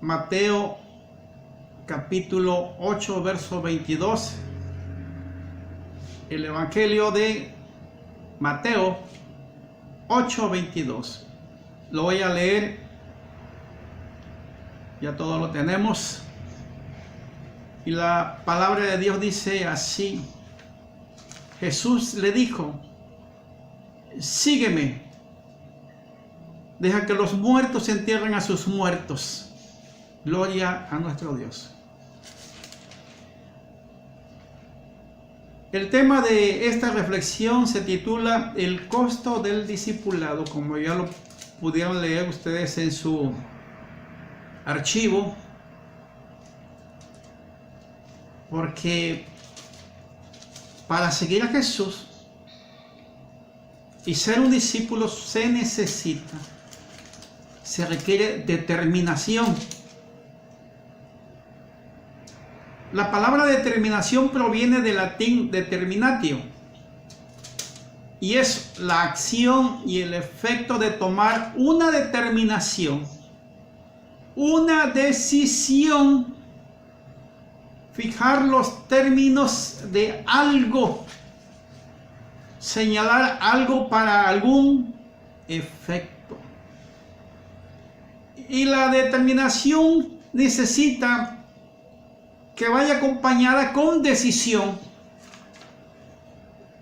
Mateo capítulo 8, verso 22. El Evangelio de Mateo 8, 22. Lo voy a leer. Ya todo lo tenemos. Y la palabra de Dios dice así. Jesús le dijo: sígueme. Deja que los muertos entierren a sus muertos. Gloria a nuestro Dios. El tema de esta reflexión se titula El costo del discipulado, como ya lo pudieron leer ustedes en su archivo, porque para seguir a Jesús y ser un discípulo se requiere determinación. La palabra determinación proviene del latín determinatio y es la acción y el efecto de tomar una determinación, una decisión, fijar los términos de algo, señalar algo para algún efecto. Y la determinación necesita que vaya acompañada con decisión,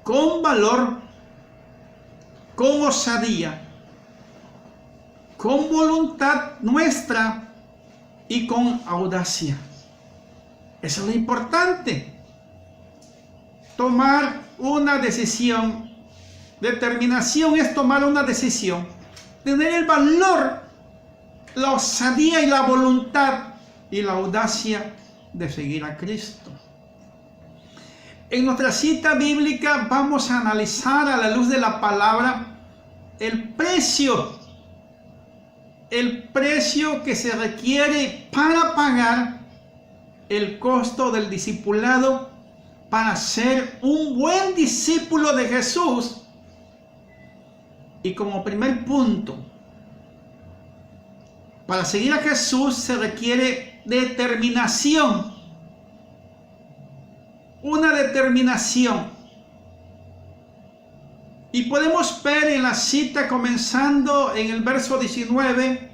con valor, con osadía, con voluntad nuestra y con audacia. Eso es lo importante. Tomar una decisión. Determinación es tomar una decisión. Tener el valor, la osadía y la voluntad y la audacia de seguir a Cristo. En nuestra cita bíblica vamos a analizar a la luz de la palabra el precio que se requiere para pagar el costo del discipulado para ser un buen discípulo de Jesús. Y como primer punto, para seguir a Jesús se requiere determinación. Una determinación. Y podemos ver en la cita comenzando en el verso 19,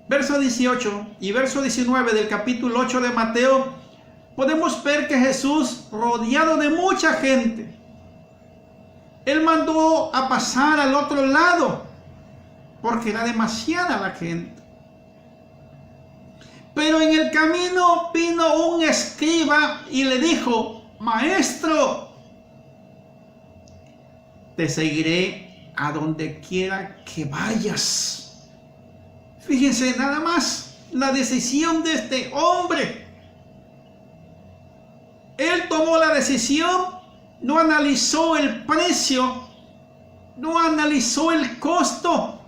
verso 18 y verso 19 del capítulo 8 de Mateo, podemos ver que Jesús, rodeado de mucha gente, Él mandó a pasar al otro lado, porque era demasiada la gente. Pero en el camino vino un escriba y le dijo: Maestro, te seguiré a donde quiera que vayas. Fíjense nada más la decisión de este hombre. Él tomó la decisión, no analizó el precio, no analizó el costo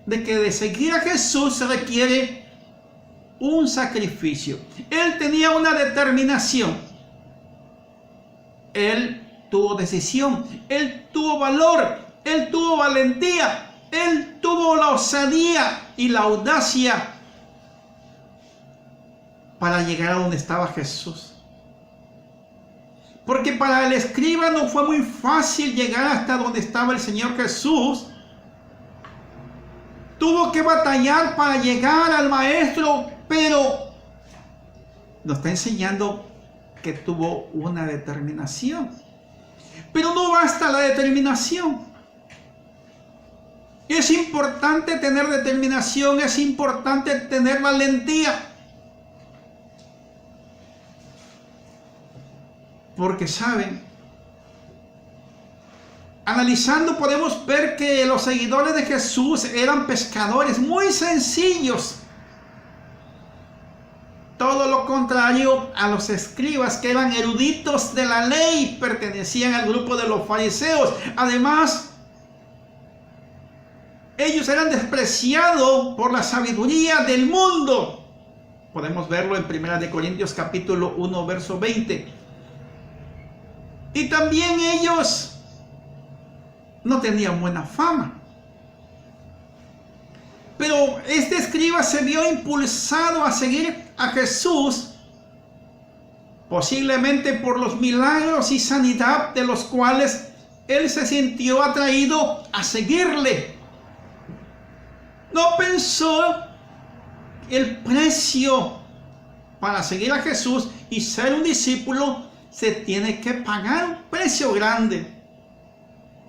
de que de seguir a Jesús se requiere un sacrificio. Él tenía una determinación. Él tuvo decisión, él tuvo valor, él tuvo valentía, él tuvo la osadía y la audacia para llegar a donde estaba Jesús. Porque para el escriba no fue muy fácil llegar hasta donde estaba el Señor Jesús. Tuvo que batallar para llegar al Maestro, pero nos está enseñando que tuvo una determinación. Pero no basta la determinación. Es importante tener determinación, es importante tener valentía. Porque saben, analizando podemos ver que los seguidores de Jesús eran pescadores muy sencillos. Todo lo contrario a los escribas, que eran eruditos de la ley, pertenecían al grupo de los fariseos. Además, ellos eran despreciados por la sabiduría del mundo. Podemos verlo en 1 Corintios capítulo 1, verso 20. Y también ellos no tenían buena fama. Pero este escriba se vio impulsado a seguir a Jesús, posiblemente por los milagros y sanidad de los cuales él se sintió atraído a seguirle. No pensó el precio para seguir a Jesús y ser un discípulo. Se tiene que pagar un precio grande.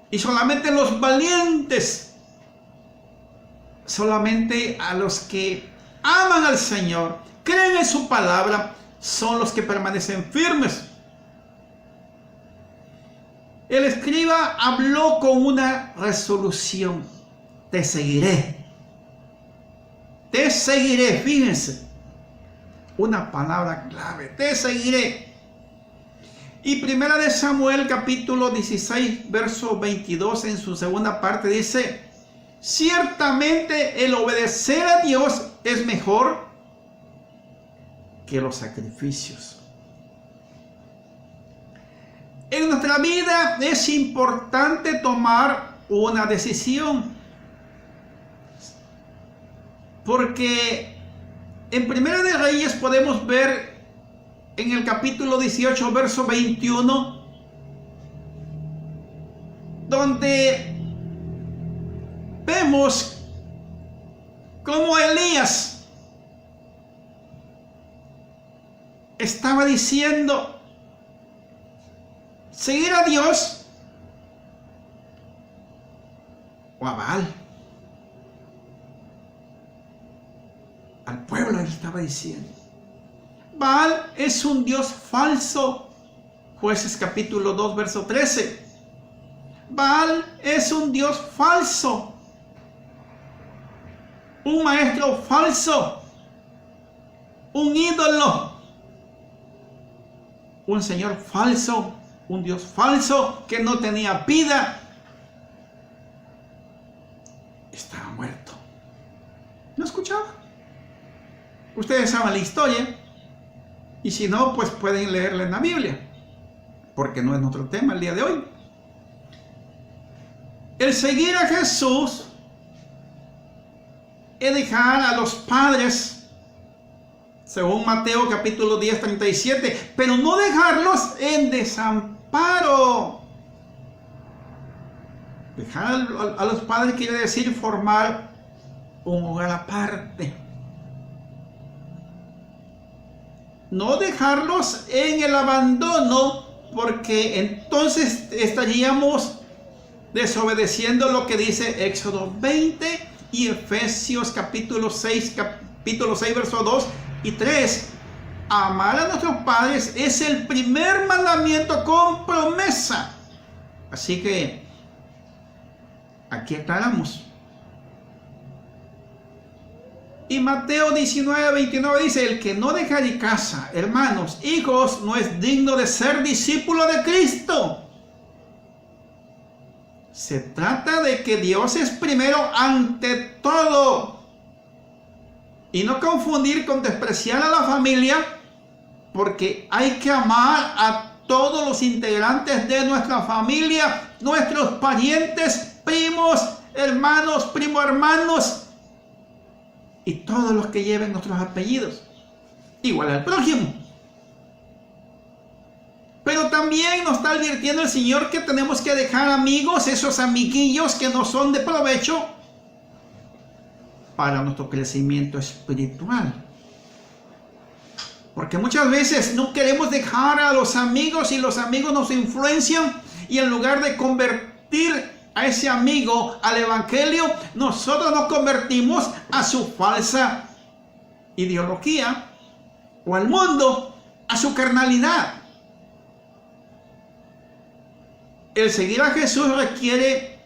Y solamente los valientes, solamente a los que aman al Señor, creen en su palabra, son los que permanecen firmes. El escriba habló con una resolución: te seguiré. Te seguiré, fíjense. Una palabra clave: te seguiré. Y primera de Samuel, capítulo 16, verso 22, en su segunda parte dice: ciertamente el obedecer a Dios es mejor que los sacrificios. En nuestra vida es importante tomar una decisión, porque en Primera de Reyes podemos ver en el capítulo 18, verso 21, donde vemos cómo Elías estaba diciendo: seguir a Dios o a Baal. Al pueblo él estaba diciendo: Baal es un Dios falso. Jueces capítulo 2, verso 13. Baal es un Dios falso, un maestro falso, un ídolo, un Señor falso, un Dios falso que no tenía vida. Estaba muerto. ¿No escuchaba? Ustedes saben la historia. Y si no, pues pueden leerla en la Biblia, porque no es nuestro tema el día de hoy. El seguir a Jesús es dejar a los padres, según Mateo capítulo 10, 37, pero no dejarlos en desamparo. Dejar a los padres quiere decir formar un hogar aparte. No dejarlos en el abandono, porque entonces estaríamos desobedeciendo lo que dice Éxodo 20 y Efesios capítulo 6, verso 2 y 3. Amar a nuestros padres es el primer mandamiento con promesa. Así que aquí aclaramos. Y Mateo 19, 29 dice: el que no dejare casa, hermanos, hijos, no es digno de ser discípulo de Cristo. Se trata de que Dios es primero ante todo. Y no confundir con despreciar a la familia, porque hay que amar a todos los integrantes de nuestra familia, nuestros parientes, primos, hermanos, primo hermanos, y todos los que lleven nuestros apellidos, igual al prójimo. Pero también nos está advirtiendo el Señor que tenemos que dejar amigos, esos amiguillos que no son de provecho para nuestro crecimiento espiritual. Porque muchas veces no queremos dejar a los amigos y los amigos nos influencian, y en lugar de convertir a ese amigo al evangelio, nosotros nos convertimos a su falsa ideología o al mundo, a su carnalidad. El seguir a Jesús requiere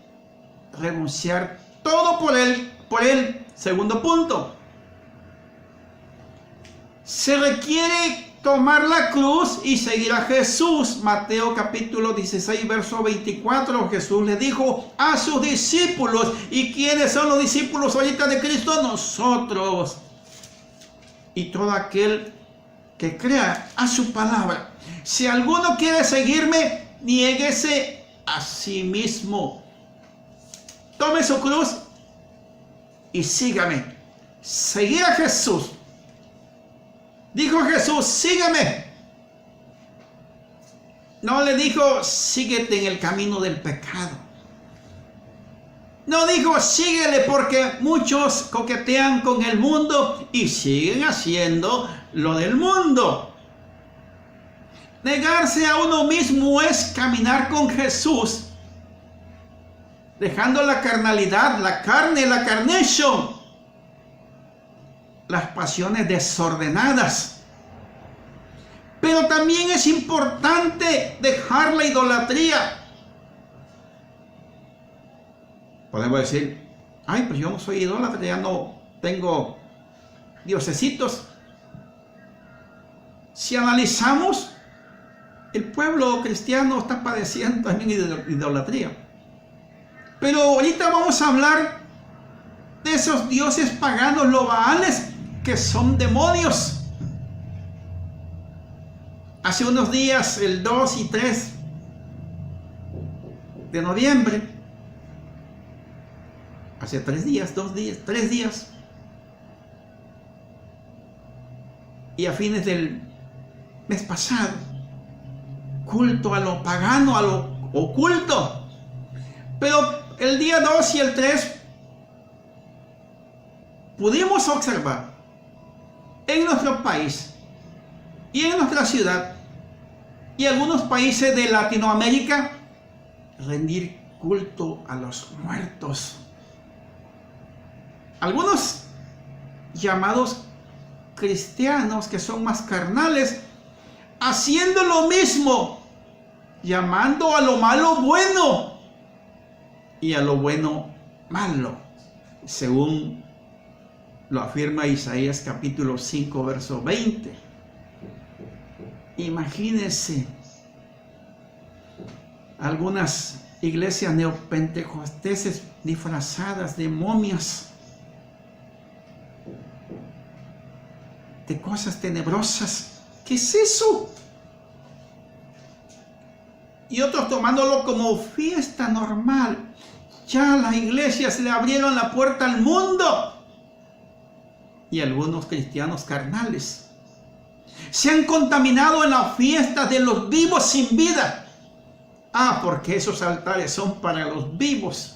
renunciar todo por él. Segundo punto, se requiere tomar la cruz y seguir a Jesús. Mateo capítulo 16, verso 24. Jesús le dijo a sus discípulos. ¿Y quiénes son los discípulos ahorita de Cristo? Nosotros. Y todo aquel que crea a su palabra. Si alguno quiere seguirme, niéguese a sí mismo. Tome su cruz y sígame. Seguir a Jesús. Dijo Jesús, sígueme. No le dijo, síguete en el camino del pecado. No dijo, síguele, porque muchos coquetean con el mundo y siguen haciendo lo del mundo. Negarse a uno mismo es caminar con Jesús, dejando la carnalidad, la carne, la carnation, las pasiones desordenadas. Pero también es importante dejar la idolatría. Podemos decir, ay, pues yo no soy idólatra, ya no tengo diosesitos. Si analizamos, el pueblo cristiano está padeciendo también idolatría. Pero ahorita vamos a hablar de esos dioses paganos, los baales, que son demonios. Hace unos días, el 2 y 3 de noviembre, hace 3 días, 3 días, y a fines del mes pasado, culto a lo pagano, a lo oculto. Pero el día 2 y el 3 pudimos observar en nuestro país y en nuestra ciudad y algunos países de Latinoamérica rendir culto a los muertos. Algunos llamados cristianos, que son más carnales, haciendo lo mismo, llamando a lo malo bueno y a lo bueno malo, según lo afirma Isaías capítulo 5 verso 20. Imagínense algunas iglesias neopentecosteses disfrazadas de momias, de cosas tenebrosas. ¿Qué es eso? Y otros tomándolo como fiesta normal. Ya las iglesias le abrieron la puerta al mundo. Y algunos cristianos carnales se han contaminado en las fiestas de los vivos sin vida. Ah, porque esos altares son para los vivos.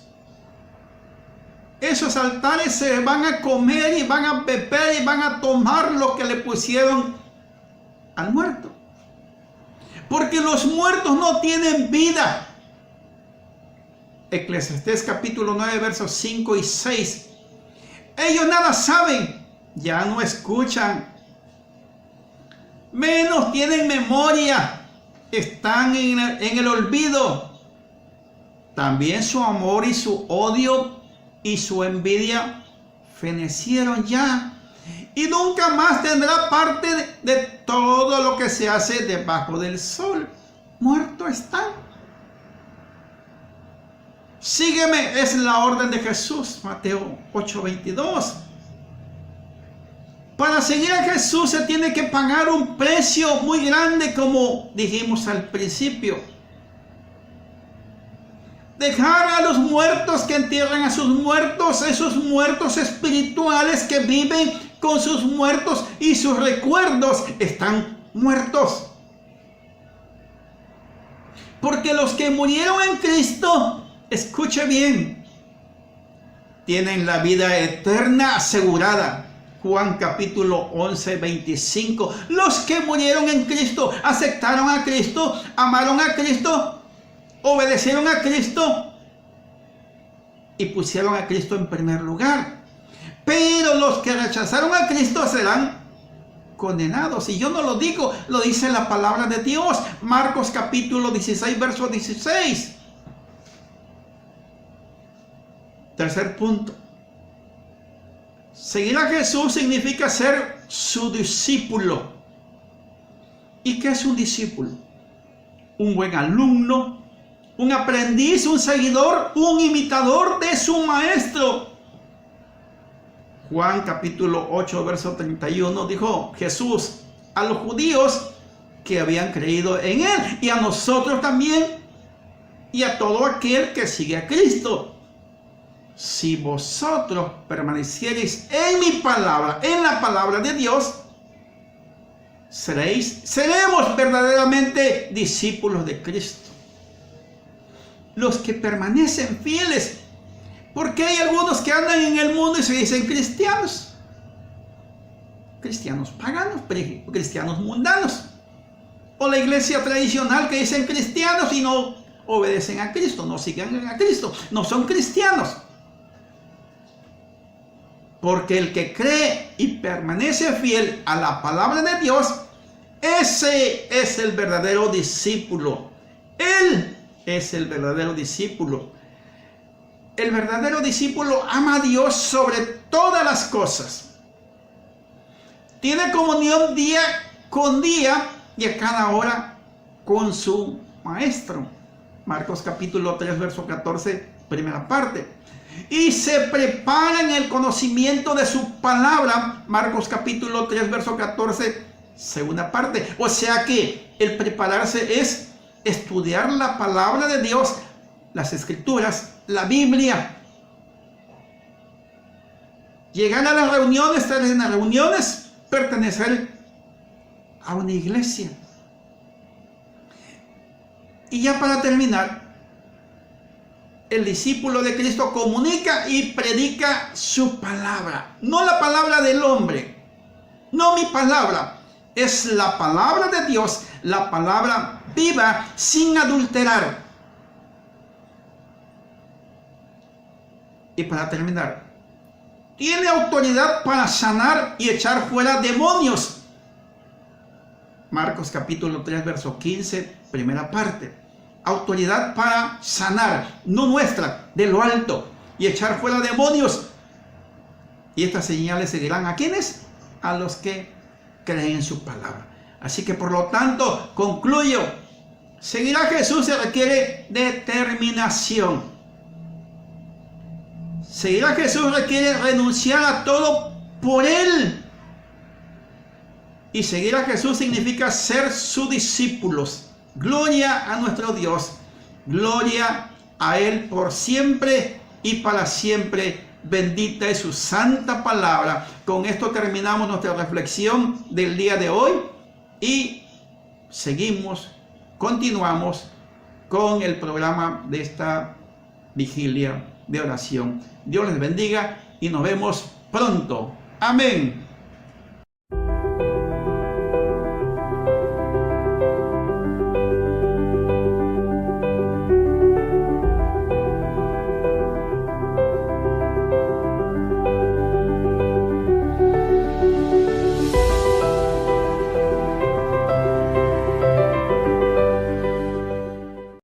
Esos altares se van a comer y van a beber y van a tomar lo que le pusieron al muerto. Porque los muertos no tienen vida. Eclesiastés capítulo 9 versos 5 y 6. Ellos nada saben, ya no escuchan, menos tienen memoria, están en el olvido. También su amor y su odio y su envidia fenecieron ya, y nunca más tendrá parte de todo lo que se hace debajo del sol. Muerto están. Sígueme, es la orden de Jesús, Mateo 8:22. Para seguir a Jesús se tiene que pagar un precio muy grande, como dijimos al principio. Dejar a los muertos que entierran a sus muertos, esos muertos espirituales que viven con sus muertos y sus recuerdos están muertos. Porque los que murieron en Cristo, escuche bien, tienen la vida eterna asegurada. Juan capítulo 11, 25. Los que murieron en Cristo, aceptaron a Cristo, amaron a Cristo, obedecieron a Cristo y pusieron a Cristo en primer lugar. Pero los que rechazaron a Cristo serán condenados. Y yo no lo digo, lo dice la palabra de Dios. Marcos capítulo 16, verso 16. Tercer punto. Seguir a Jesús significa ser su discípulo. ¿Y qué es un discípulo? Un buen alumno, un aprendiz, un seguidor, un imitador de su maestro. Juan capítulo 8, verso 31 dijo Jesús a los judíos que habían creído en él, y a nosotros también, y a todo aquel que sigue a Cristo. si vosotros permaneciereis en mi palabra, en la palabra de Dios, seremos verdaderamente discípulos de Cristo. Los que permanecen fieles, porque hay algunos que andan en el mundo y se dicen cristianos, cristianos paganos, cristianos mundanos, o la iglesia tradicional que dicen cristianos y no obedecen a Cristo, no siguen a Cristo, no son cristianos. Porque el que cree y permanece fiel a la palabra de Dios, ese es el verdadero discípulo. Él es el verdadero discípulo. El verdadero discípulo ama a Dios sobre todas las cosas. Tiene comunión día con día y a cada hora con su maestro. Marcos capítulo 3, verso 14, primera parte. Y se prepara en el conocimiento de su palabra. Marcos capítulo 3, verso 14, segunda parte. O sea que el prepararse es estudiar la palabra de Dios, las escrituras, la Biblia. Llegar a las reuniones, estar en las reuniones, pertenecer a una iglesia. Y ya para terminar, el discípulo de Cristo comunica y predica su palabra, no la palabra del hombre, no mi palabra, es la palabra de Dios, la palabra viva, sin adulterar. Y para terminar, tiene autoridad para sanar y echar fuera demonios. Marcos capítulo 3, verso 15, primera parte. Autoridad para sanar, no nuestra, de lo alto, y echar fuera demonios. Y estas señales seguirán a quienes, a los que creen en su palabra. Así que por lo tanto, concluyo, seguir a Jesús se requiere determinación. Seguir a Jesús requiere renunciar a todo por Él. Y seguir a Jesús significa ser sus discípulos. Gloria a nuestro Dios, gloria a Él por siempre y para siempre. Bendita es su santa palabra. Con esto terminamos nuestra reflexión del día de hoy y continuamos con el programa de esta vigilia de oración. Dios les bendiga y nos vemos pronto. Amén.